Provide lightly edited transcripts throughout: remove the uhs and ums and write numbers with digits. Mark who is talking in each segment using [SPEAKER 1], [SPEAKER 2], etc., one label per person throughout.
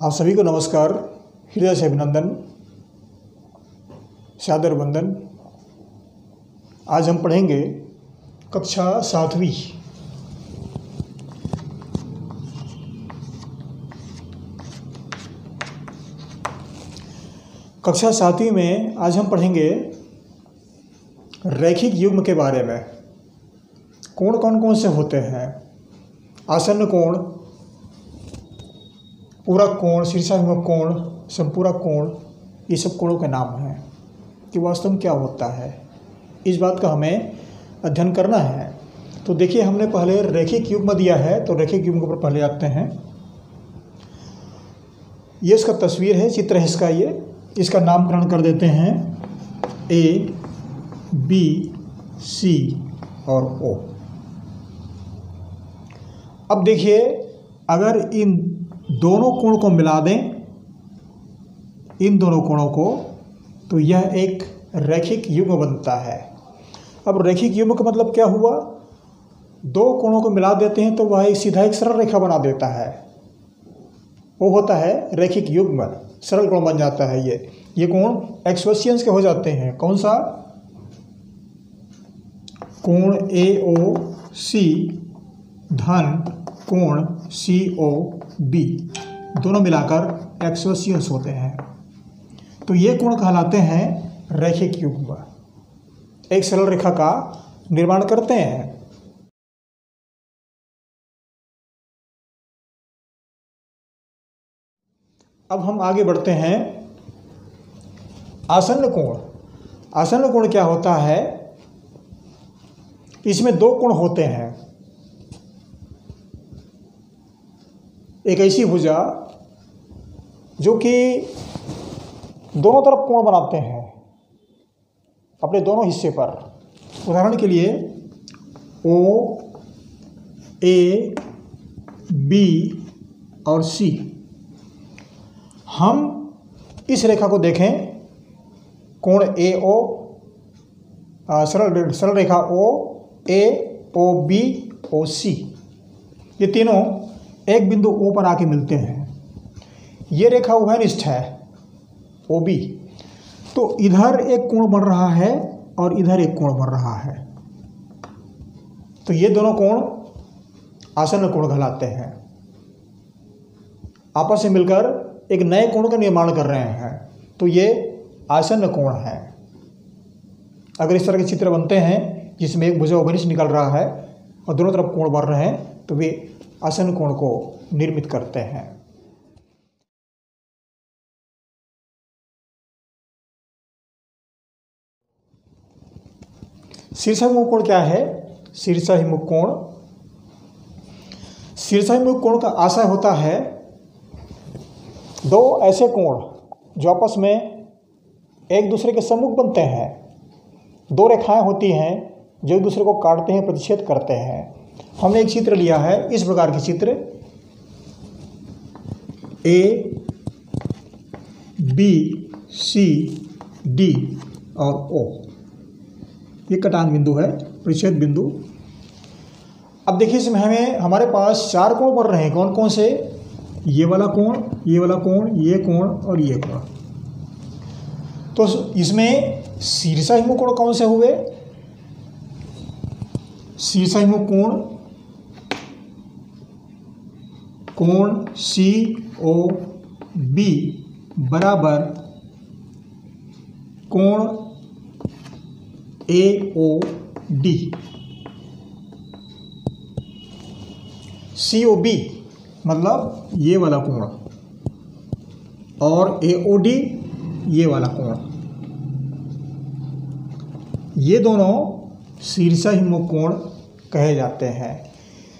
[SPEAKER 1] आप सभी को नमस्कार, हृदय से अभिनंदन, सादर वंदन। आज हम पढ़ेंगे कक्षा 7वीं। कक्षा 7वीं में आज हम पढ़ेंगे रैखिक युग्म के बारे में। कोण कौन कौन से होते हैं? आसन्न कोण, पूरक कोण, शीर्षाभिमुख कोण, संपूरक कोण, ये सब कोणों के नाम हैं कि वास्तव में क्या होता है। इस बात का हमें अध्ययन करना है। तो देखिए, हमने पहले रैखिक युग्म दिया है, तो रैखिक युग्म पर पहले आते हैं। ये इसका तस्वीर है, चित्र है इसका। ये इसका नामकरण कर देते हैं ए, बी, सी और ओ। अब देखिए, अगर इन दोनों कोण को मिला दें, इन दोनों कोणों को, तो यह एक रैखिक युग्म बनता है। अब रैखिक युग्म का मतलब क्या हुआ? दो कोणों को मिला देते हैं तो वह एक सीधा एक सरल रेखा बना देता है, वो होता है रैखिक युग्म। सरल कोण बन जाता है। ये कोण एक्सोसिएंस के हो जाते हैं। कौन सा? कोण AOC धन कोण COB, दोनों मिलाकर एक्सोसिएंस होते हैं। तो ये कोण कहलाते हैं रैखिक युग्म। एक सरल रेखा का निर्माण करते हैं। अब हम आगे बढ़ते हैं। आसन्न कोण। आसन्न कोण क्या होता है? इसमें दो कोण होते हैं। एक ऐसी भुजा जो कि दोनों तरफ कोण बनाते हैं अपने दोनों हिस्से पर। उदाहरण के लिए OA, B और C। हम इस रेखा को देखें, कोण AO, सरल रेखा OA, OB, OC, ये तीनों एक बिंदु O पर आके मिलते हैं। ये रेखा उभयनिष्ठ है OB। तो इधर एक कोण बन रहा है और इधर एक कोण बन रहा है। तो ये दोनों कोण आसन्न कोण कहलाते हैं। आपस में मिलकर एक नए कोण का निर्माण कर रहे हैं, तो ये आसन्न कोण है। अगर इस तरह के चित्र बनते हैं जिसमें एक भुजा उभयनिष्ठ निकल रहा है और दोनों तरफ कोण बन रहे हैं, तो वे आसन्न कोण को निर्मित करते हैं। शीर्षाभिमुख कोण क्या है? शीर्षाभिमुख कोण, शीर्षाभिमुख कोण का आशय होता है दो ऐसे कोण जो आपस में एक दूसरे के सम्मुख बनते हैं। दो रेखाएं होती हैं जो एक दूसरे को काटते हैं, प्रतिच्छेद करते हैं। हमने एक चित्र लिया है, इस प्रकार के चित्र A, B, C, D और O। ये कटान बिंदु है, प्रतिच्छेद बिंदु। अब देखिए, इसमें हमारे पास चार कोण बन रहे हैं। कौन कौन से? ये वाला कोण, ये वाला कोण, ये कोण और ये कोण। तो इसमें शीर्षाभिमुख कोण कौन से हुए? शीर्षाभिमुख कोण COB बराबर कोण AOD। COB मतलब ये वाला कोण और AOD ये वाला कोण। ये दोनों शीर्षाभिमुख कोण कहे जाते हैं।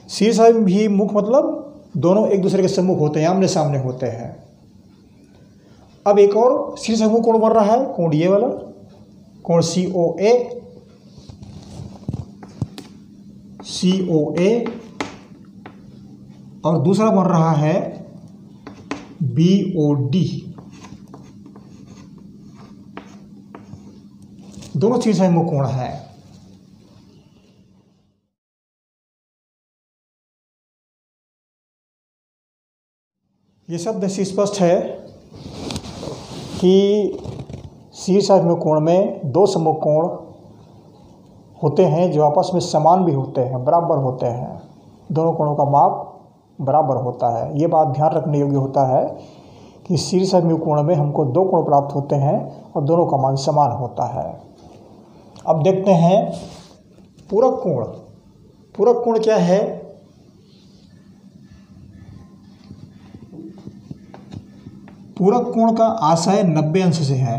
[SPEAKER 1] शीर्षाभिमुख मतलब दोनों एक दूसरे के सम्मुख होते हैं, आमने सामने होते हैं। अब एक और शीर्षाभिमुख कोण बन रहा है, कोण ये वाला, कोण COA और दूसरा बन रहा है BOD। दोनों शीर्षाभिमुख कोण हैं। ये शब्द से स्पष्ट है कि शीर्षाभिमुख कोण में दो सम्मुख कोण होते हैं जो आपस में समान भी होते हैं, बराबर होते हैं। दोनों कोणों का माप बराबर होता है। ये बात ध्यान रखने योग्य होता है कि शीर्षाभिमुख कोण में हमको दो कोण प्राप्त होते हैं और दोनों का मान समान होता है। अब देखते हैं पूरक कोण। पूरक कोण क्या है? पूरक कोण का आशय 90 अंश से है।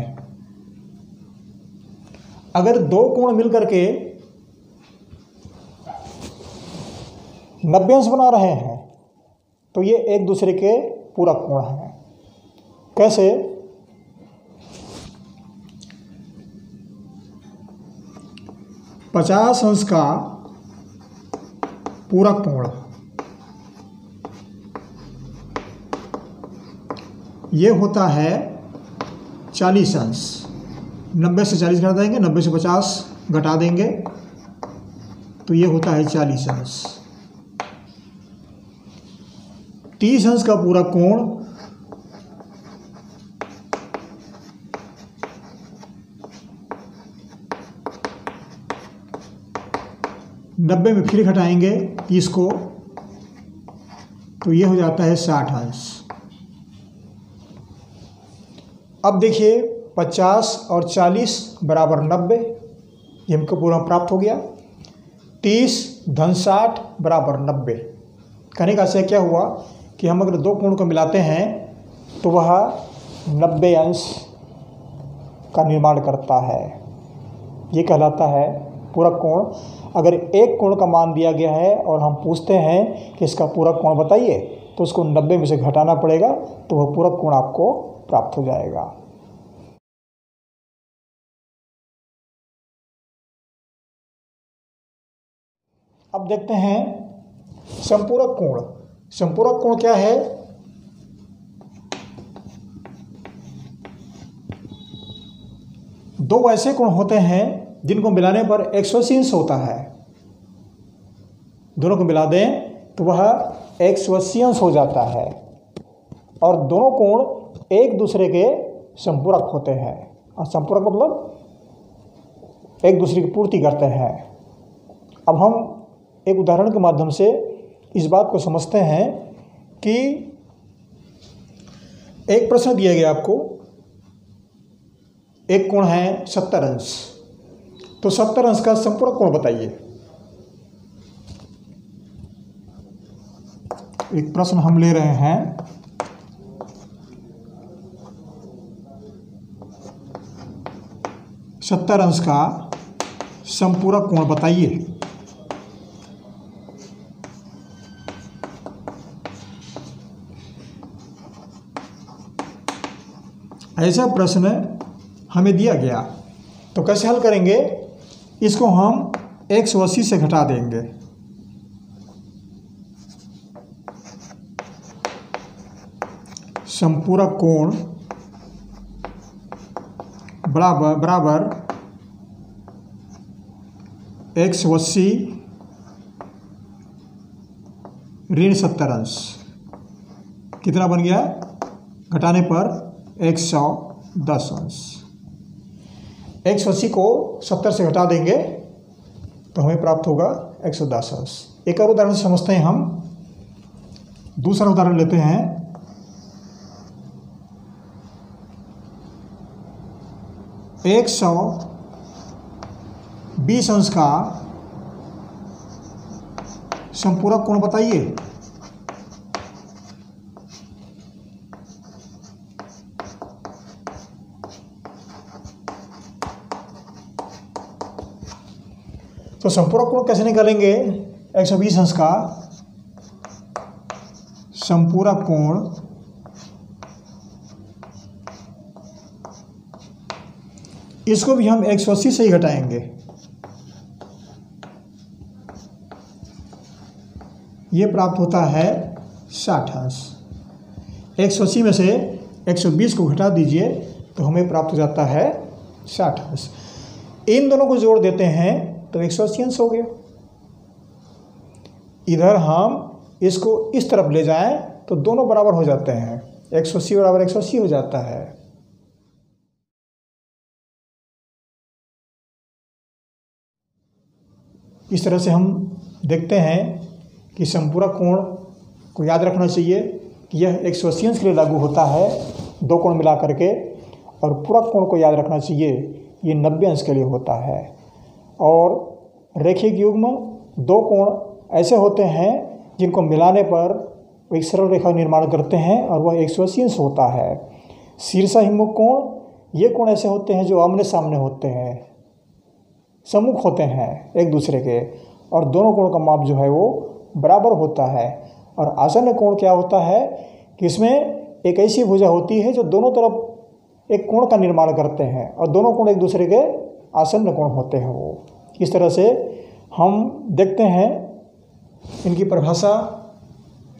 [SPEAKER 1] अगर दो कोण मिलकर के 90 अंश बना रहे हैं तो ये एक दूसरे के पूरक कोण हैं। कैसे? पचास अंश का पूरक कोण ये होता है 40 अंश। 90 से 40 घटा देंगे, 90 से 50 घटा देंगे तो ये होता है 40 अंश। 30 अंश का पूरक कोण नब्बे में फिर घटाएंगे 30 को तो ये हो जाता है 60 अंश। अब देखिए 50 और 40 बराबर 90, ये हमको पूरा प्राप्त हो गया। 30 धन 60 बराबर 90। कहने का आशय क्या हुआ कि हम अगर दो कोण को मिलाते हैं तो वह 90 अंश का निर्माण करता है। ये कहलाता है पूरक कोण। अगर एक कोण का मान दिया गया है और हम पूछते हैं कि इसका पूरक कोण बताइए तो उसको 90 में से घटाना पड़ेगा तो वह पूरक कोण आपको प्राप्त हो जाएगा। अब देखते हैं संपूरक कोण। संपूरक कोण क्या है? दो ऐसे कोण होते हैं जिनको मिलाने पर 180 अंश होता है। दोनों को मिला दें तो वह 180 अंश हो जाता है और दोनों कोण एक दूसरे के संपूरक होते हैं। और संपूरक मतलब एक दूसरे की पूर्ति करते हैं। अब हम एक उदाहरण के माध्यम से इस बात को समझते हैं कि एक प्रश्न दिया गया आपको, एक कोण है 70 अंश, तो 70 अंश का संपूरक कोण बताइए। एक प्रश्न हम ले रहे हैं, सत्तर अंश का संपूरक कोण बताइए। ऐसा प्रश्न हमें दिया गया तो कैसे हल करेंगे? इसको हम 180 से घटा देंगे। संपूरक कोण बराबर 180 ऋण 70 अंश। कितना बन गया? घटाने पर 110 अंश। 180 को 70 से घटा देंगे तो हमें प्राप्त होगा 110 अंश। एक और उदाहरण समझते हैं हम। दूसरा उदाहरण लेते हैं। 120 अंश का संपूरक कोण बताइए। तो संपूरक कोण कैसे निकालेंगे? 120 अंश का संपूरक कोण इसको भी हम 180 से ही घटाएंगे। ये प्राप्त होता है 60 अंश। 180 में से 120 को घटा दीजिए तो हमें प्राप्त हो जाता है 60 अंश। इन दोनों को जोड़ देते हैं तो 180 अंश हो गया। इधर हम इसको इस तरफ ले जाएं तो दोनों बराबर हो जाते हैं। 180 बराबर 180 हो जाता है। इस तरह से हम देखते हैं कि संपूरक कोण को याद रखना चाहिए कि यह 180 अंश के लिए लागू होता है, दो कोण मिला करके, और पूरक कोण को याद रखना चाहिए ये 90 अंश के लिए होता है। और रैखिक युग्म दो कोण ऐसे होते हैं जिनको मिलाने पर एक सरल रेखा निर्माण करते हैं और वह 180 अंश होता है। शीर्षाभिमुख कोण ये कोण ऐसे होते हैं जो आमने सामने होते हैं, सम्मुख होते हैं एक दूसरे के, और दोनों कोण का माप जो है वो बराबर होता है। और आसन्न कोण क्या होता है कि इसमें एक ऐसी भुजा होती है जो दोनों तरफ एक कोण का निर्माण करते हैं और दोनों कोण एक दूसरे के आसन्न कोण होते हैं वो। इस तरह से हम देखते हैं इनकी परिभाषा,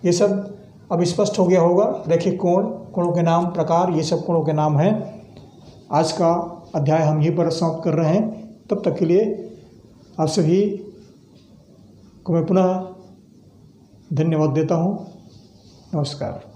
[SPEAKER 1] ये सब अब स्पष्ट हो गया होगा। रैखिक कोण, कोणों के नाम, प्रकार, ये सब कोणों के नाम हैं। आज का अध्याय हम यहीं पर समाप्त कर रहे हैं। तब तक के लिए आप सभी को मैं पुनः धन्यवाद देता हूँ। नमस्कार।